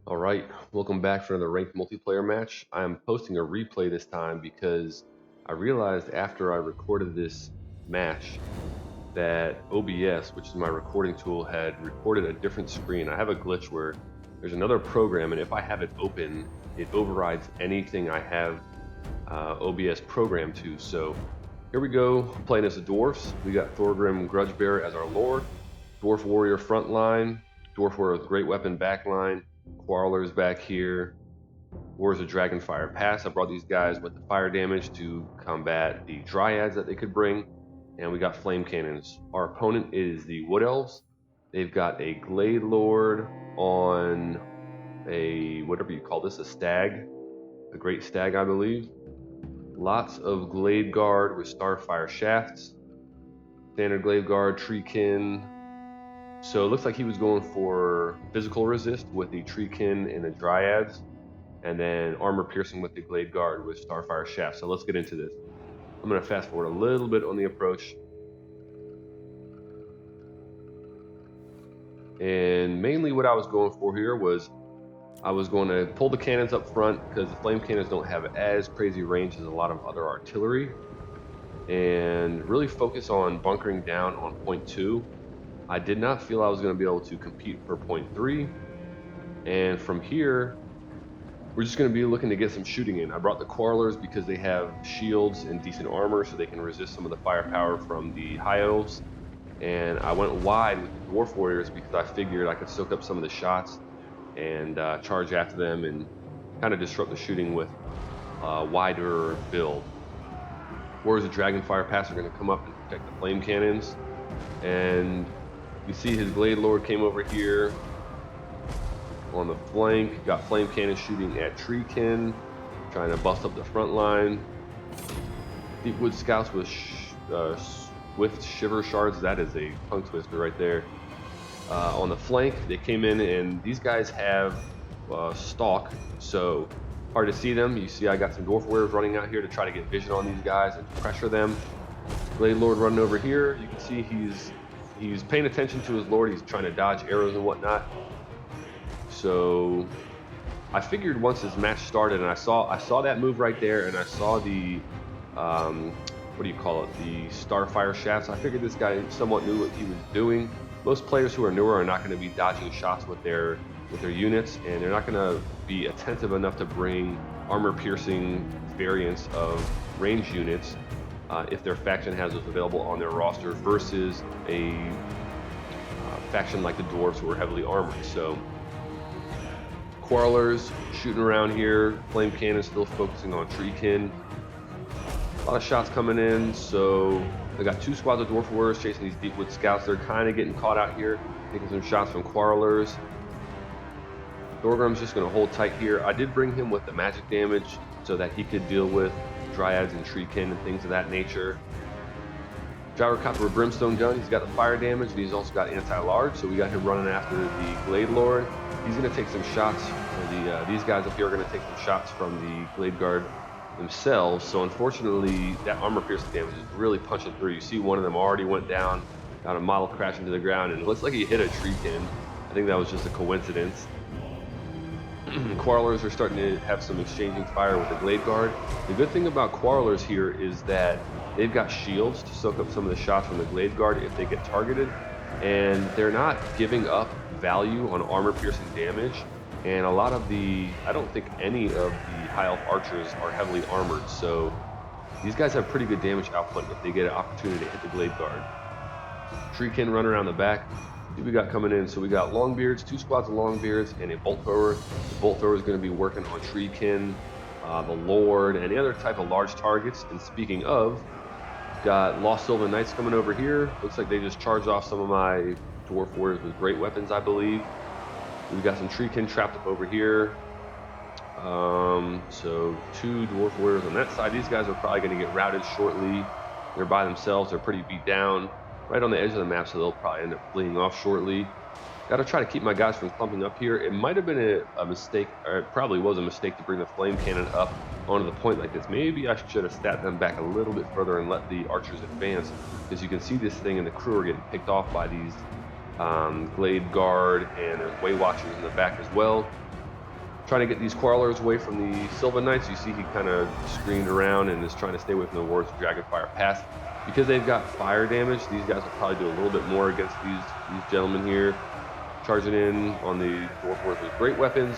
Alright, welcome back for another ranked multiplayer match. I'm posting a replay this time because I realized after I recorded this match that OBS, which is my recording tool, had recorded a different screen. I have a glitch where there's another program, and if I have it open, it overrides anything I have OBS programmed to. So here we go, playing as the Dwarfs. We got Thorgrim Grudebearer as our Lord, Dwarf Warrior front line, Dwarf Warrior with Great Weapon back line, Quarrelers back here, Wars of Dragonfire Pass. I brought these guys with the fire damage to combat the Dryads that they could bring, and we got Flame Cannons. Our opponent is the Wood Elves. They've got a Glade Lord on a, whatever you call this, a stag, a Great Stag, I believe. Lots of Glade Guard with Starfire Shafts, standard Glade Guard, Treekin. So it looks like he was going for physical resist with the Treekin and the Dryads, and then armor piercing with the Glade Guard with Starfire Shaft. So let's get into this. I'm going to fast forward a little bit on the approach. And mainly what I was going for here was I was going to pull the cannons up front because the flame cannons don't have as crazy range as a lot of other artillery, and really focus on bunkering down on point 2. I did not feel I was going to be able to compete for point 3, and from here we're just going to be looking to get some shooting in. I brought the Quarrelers because they have shields and decent armor, so they can resist some of the firepower from the High Elves. And I went wide with the Dwarf Warriors because I figured I could soak up some of the shots and charge after them and kind of disrupt the shooting with a wider build. Wars of Dragonfire Pass are going to come up and protect the flame cannons. And you see his Glade Lord came over here on the flank, got flame cannon shooting at Treekin, trying to bust up the front line. Deepwood Scouts with Swift Shiver Shards, that is a tongue twister right there. On the flank, they came in, and these guys have stalk, so hard to see them. You see I got some Dwarf Warriors running out here to try to get vision on these guys and pressure them. Glade Lord running over here, you can see he's paying attention to his Lord. He's trying to dodge arrows and whatnot. So I figured once this match started, and I saw that move right there, and I saw the what do you call it, the Starfire Shafts. I figured this guy somewhat knew what he was doing. Most players who are newer are not going to be dodging shots with their units, and they're not going to be attentive enough to bring armor piercing variants of range units if their faction has those available on their roster versus a faction like the Dwarves who are heavily armored. So Quarrelers shooting around here, flame cannon still focusing on Treekin. A lot of shots coming in, so I got 2 squads of Dwarf Warriors chasing these Deepwood Scouts. They're kind of getting caught out here, taking some shots from Quarrelers. Thorgrim's just going to hold tight here. I did bring him with the magic damage so that he could deal with Dryads and Treekin and things of that nature. Gyrocopter with Brimstone Gun, he's got the fire damage, and he's also got anti-large, so we got him running after the Glade Lord. He's going to take some shots, these guys up here are going to take some shots from the Glade Guard themselves. So unfortunately, that armor piercing damage is really punching through. You see one of them already went down, got a model crashing to the ground, and it looks like he hit a Treekin. I think that was just a coincidence. Quarrelers are starting to have some exchanging fire with the Glade Guard. The good thing about Quarrelers here is that they've got shields to soak up some of the shots from the Glade Guard if they get targeted, and they're not giving up value on armor piercing damage. And a lot of I don't think any of the High Elf archers are heavily armored, so these guys have pretty good damage output if they get an opportunity to hit the Glade Guard. Treekin run around the back. Who we got coming in? So we got Longbeards, 2 squads of Longbeards, and a Bolt Thrower. The Bolt Thrower is going to be working on Treekin, the Lord, and any other type of large targets. And speaking of, got Lost Sylvan Knights coming over here. Looks like they just charged off some of my Dwarf Warriors with great weapons, I believe. We've got some Treekin trapped up over here. So 2 Dwarf Warriors on that side. These guys are probably going to get routed shortly. They're by themselves. They're pretty beat down. Right on the edge of the map, so they'll probably end up fleeing off shortly. Got to try to keep my guys from clumping up here. It might have been a mistake, or it probably was a mistake to bring the flame cannon up onto the point like this. Maybe I should have sat them back a little bit further and let the archers advance, because you can see this thing and the crew are getting picked off by these Glade Guard, and there's Way Watchers in the back as well. trying to get these Quarrelers away from the Sylvan Knights. You see he kind of screened around and is trying to stay away from the Wards of Dragonfire Pass. Because they've got fire damage, these guys will probably do a little bit more against these gentlemen here. Charging in on the Dwarf Wars with great weapons.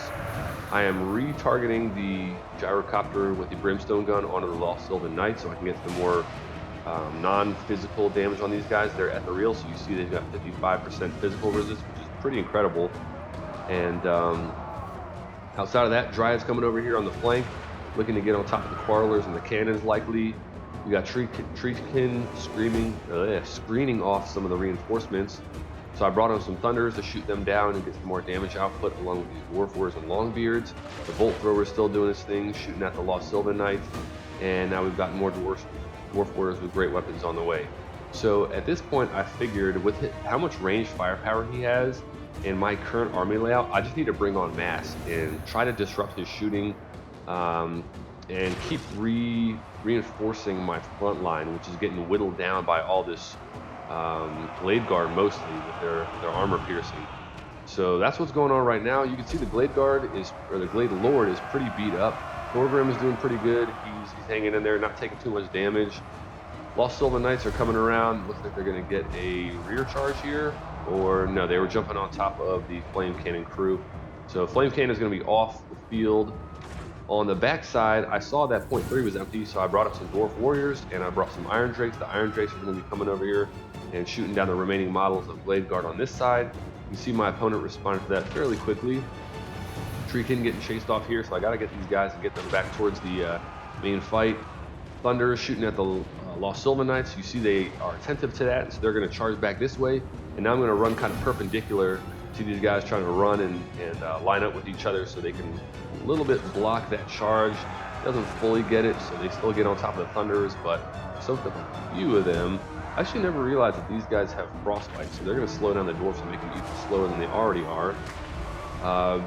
I am retargeting the Gyrocopter with the Brimstone gun onto the Lost Sylvan Knight so I can get some more non-physical damage on these guys. They're ethereal, so you see they've got 55% physical resist, which is pretty incredible. And outside of that, Dryad's coming over here on the flank, looking to get on top of the Quarrelers and the cannons likely. We got Treekin screening off some of the reinforcements. So I brought on some Thunders to shoot them down and get some more damage output along with these Dwarf Warriors and Longbeards. The Bolt Thrower is still doing his thing, shooting at the Lost Sylvan Knights. And now we've got more Dwarf Warriors with great weapons on the way. So at this point, I figured with how much ranged firepower he has and my current army layout, I just need to bring on mass and try to disrupt his shooting and keep reinforcing my front line, which is getting whittled down by all this Glade Guard mostly with their armor piercing. So that's what's going on right now. You can see the Glade Guard or the Glade Lord is pretty beat up. Thorgrim is doing pretty good. He's hanging in there, not taking too much damage. Lost Sylvan Knights are coming around. Looks like they're going to get a rear charge here. Or no, they were jumping on top of the Flame Cannon crew. So Flame Cannon is going to be off the field. On the back side, I saw that point 3 was empty, so I brought up some Dwarf Warriors and I brought some Iron Drakes. The Iron Drakes are going to be coming over here and shooting down the remaining models of Glade Guard on this side. You see my opponent responded to that fairly quickly. Treekin getting chased off here, so I got to get these guys and get them back towards the main fight. Thunder is shooting at the Lost Sylvan Knights. You see they are attentive to that, so they're going to charge back this way. And now I'm going to run kind of perpendicular to these guys trying to run and line up with each other so they can a little bit block that charge. Doesn't fully get it, so they still get on top of the Thunders, but soaked up a few of them. I actually never realized that these guys have frostbite, so they're going to slow down the Dwarfs and make them even slower than they already are.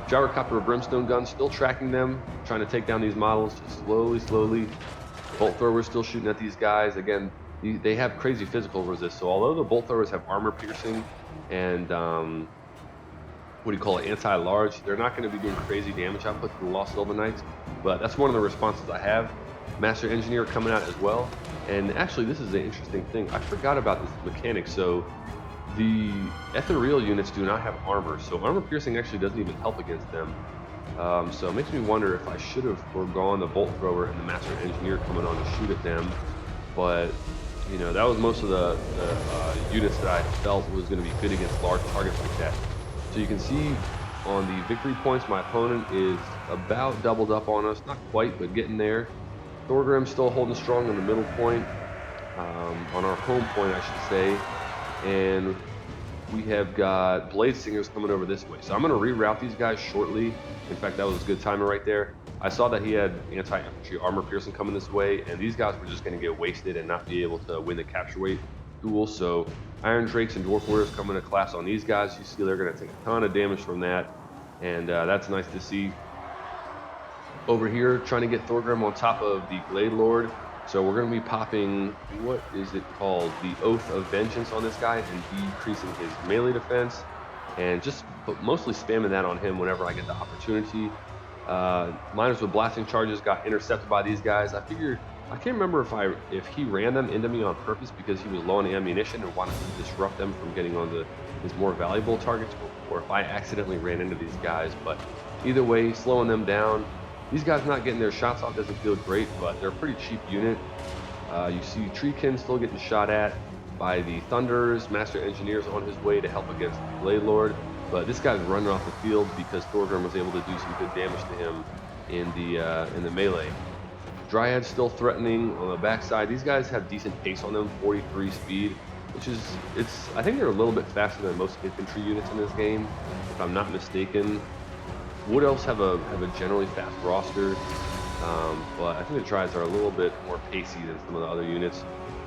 Gyrocopter or Brimstone gun still tracking them, trying to take down these models just slowly. Bolt Throwers still shooting at these guys. Again, they have crazy physical resist, so although the Bolt Throwers have armor piercing and anti-large, they're not going to be doing crazy damage output to the Lost Sylvan Knights, but that's one of the responses I have. Master Engineer coming out as well. And actually, this is an interesting thing. I forgot about this mechanic. So the ethereal units do not have armor, so armor piercing actually doesn't even help against them. So it makes me wonder if I should have foregone the Bolt Thrower and the Master Engineer coming on to shoot at them. But you know, that was most of the units that I felt was going to be good against large targets like that. So you can see on the victory points, my opponent is about doubled up on us. Not quite, but getting there. Thorgrim still holding strong on the middle point, on our home point, I should say. And we have got Blade Singers coming over this way. So I'm going to reroute these guys shortly. In fact, that was a good timing right there. I saw that he had anti-infantry armor piercing coming this way, and these guys were just going to get wasted and not be able to win the capture weight duel. So Iron Drakes and Dwarf Warriors coming to collapse on these guys. You see they're going to take a ton of damage from that, and that's nice to see. Over here, trying to get Thorgrim on top of the Glade Lord. So we're going to be popping, what is it called? The Oath of Vengeance on this guy and decreasing his melee defense. And just mostly spamming that on him whenever I get the opportunity. Miners with blasting charges got intercepted by these guys. I figured, I can't remember if he ran them into me on purpose because he was low on ammunition and wanted to disrupt them from getting onto his more valuable targets, or if I accidentally ran into these guys. But either way, slowing them down. These guys not getting their shots off doesn't feel great, but they're a pretty cheap unit. You see Treekin still getting shot at by the Thunders. Master Engineer's on his way to help against the Glade Lord, but this guy's running off the field because Thorgrim was able to do some good damage to him in the melee. Dryad's still threatening on the backside. These guys have decent pace on them, 43 speed, which is, I think they're a little bit faster than most infantry units in this game, if I'm not mistaken. Wood Elves have a generally fast roster, but I think the Dryades are a little bit more pacey than some of the other units.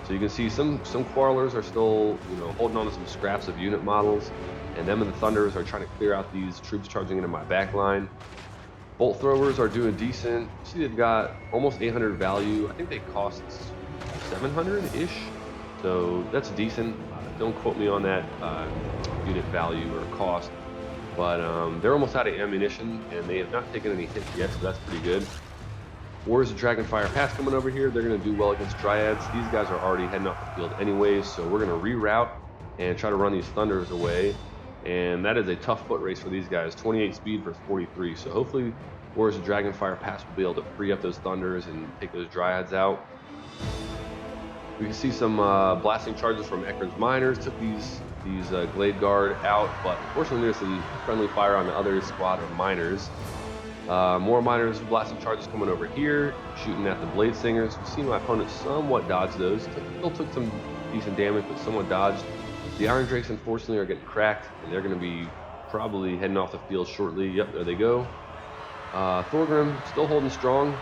So you can see some Quarrelers are still, holding on to some scraps of unit models, and them and the Thunders are trying to clear out these troops charging into my back line. Bolt Throwers are doing decent. You see they've got almost 800 value. I think they cost 700-ish, so that's decent. Don't quote me on that unit value or cost. But they're almost out of ammunition, and they have not taken any hits yet, so that's pretty good. Warriors of Dragonfire Pass coming over here. They're going to do well against Dryads. These guys are already heading off the field anyways, so we're going to reroute and try to run these Thunders away. And that is a tough foot race for these guys, 28 speed versus 43. So hopefully Warriors of Dragonfire Pass will be able to free up those Thunders and take those Dryads out. We can see some blasting charges from Ekron's Miners. Took these Glade Guard out, but unfortunately there's some friendly fire on the other squad of Miners. More Miners blasting charges coming over here, shooting at the Blade Singers. We've seen my opponent somewhat dodge those. Still took some decent damage, but somewhat dodged. The Iron Drakes, unfortunately, are getting cracked, and they're going to be probably heading off the field shortly. Yep, there they go. Thorgrim still holding strong.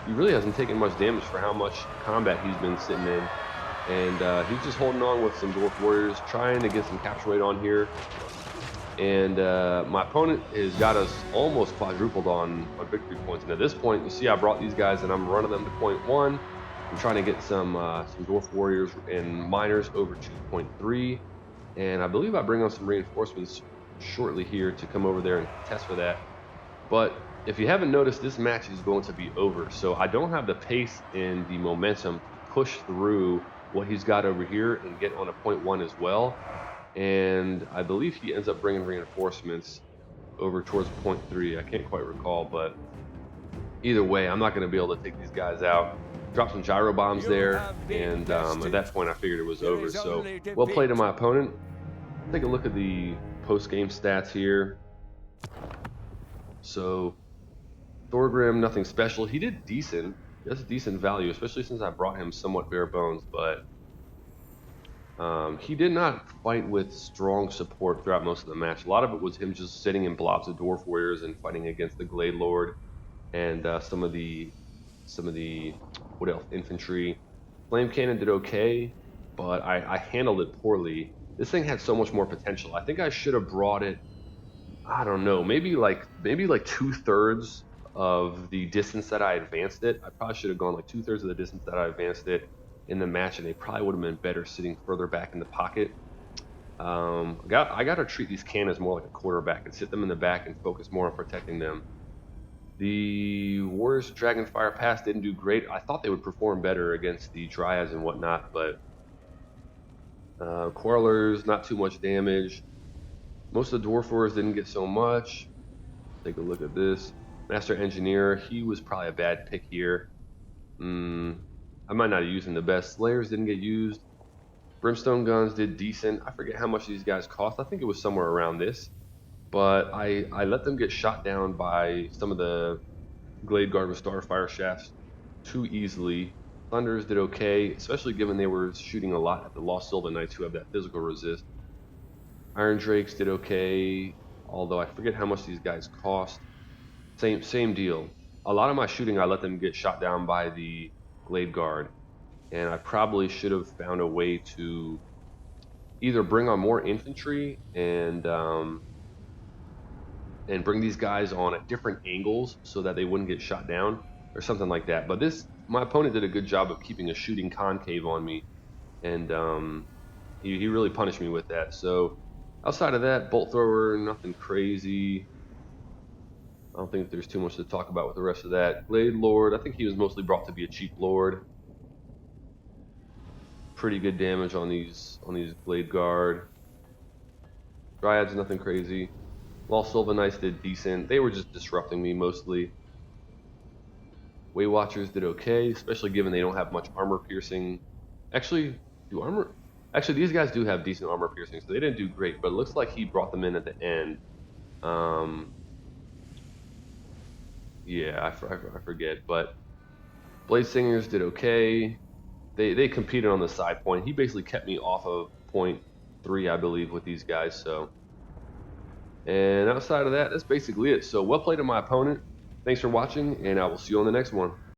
He really hasn't taken much damage for how much combat he's been sitting in. And he's just holding on with some Dwarf Warriors, trying to get some capture rate on here. And my opponent has got us almost quadrupled on victory points. And at this point, you see I brought these guys and I'm running them to point 1. I'm trying to get some Dwarf Warriors and Miners over to point 3. And I believe I bring on some reinforcements shortly here to come over there and test for that. But if you haven't noticed, this match is going to be over. So I don't have the pace and the momentum to push through what he's got over here and get on a point 1 as well. And I believe he ends up bringing reinforcements over towards point 3. I can't quite recall, but either way, I'm not going to be able to take these guys out. Drop some gyro bombs there, and at that point I figured it was over. So well played to my opponent. Take a look at the post-game stats here. So Thorgrim, nothing special. He did decent. That's decent value, especially since I brought him somewhat bare bones, but he did not fight with strong support throughout most of the match. A lot of it was him just sitting in blobs of Dwarf Warriors and fighting against the Glade Lord and some of the what else, infantry. Flame Cannon did okay, but I handled it poorly. This thing had so much more potential. I think I should have brought it, I don't know, maybe like 2/3 of the distance that I advanced it. I probably should have gone like 2/3 of the distance that I advanced it in the match, and they probably would have been better sitting further back in the pocket. I got to treat these cannons more like a quarterback and sit them in the back and focus more on protecting them. The Warriors of Dragonfire Pass didn't do great. I thought they would perform better against the Dryads and whatnot, but Quarrelers, not too much damage. Most of the Dwarf Warriors didn't get so much. Take a look at this. Master Engineer, he was probably a bad pick here. I might not have used him the best. Slayers didn't get used. Brimstone Guns did decent. I forget how much these guys cost. I think it was somewhere around this. But I let them get shot down by some of the Glade Guard with Starfire Shafts too easily. Thunders did okay, especially given they were shooting a lot at the Lost Sylvan Knights who have that physical resist. Iron Drakes did okay, although I forget how much these guys cost. Same deal. A lot of my shooting I let them get shot down by the Glade Guard, and I probably should have found a way to either bring on more infantry and bring these guys on at different angles so that they wouldn't get shot down or something like that. But my opponent did a good job of keeping a shooting concave on me, and he really punished me with that. So outside of that, Bolt Thrower, nothing crazy. I don't think there's too much to talk about with the rest of that. Glade Lord, I think he was mostly brought to be a cheap lord. Pretty good damage on these Glade Guard. Dryads, nothing crazy. Lost Sylvan Knights did decent. They were just disrupting me mostly. Way Watchers did okay, especially given they don't have much armor piercing. Actually, these guys do have decent armor piercing, so they didn't do great, but it looks like he brought them in at the end. Yeah, I forget, but Blade Singers did okay. They competed on the side point. He basically kept me off of point 3, I believe, with these guys. So, and outside of that, that's basically it. So well played to my opponent. Thanks for watching, and I will see you on the next one.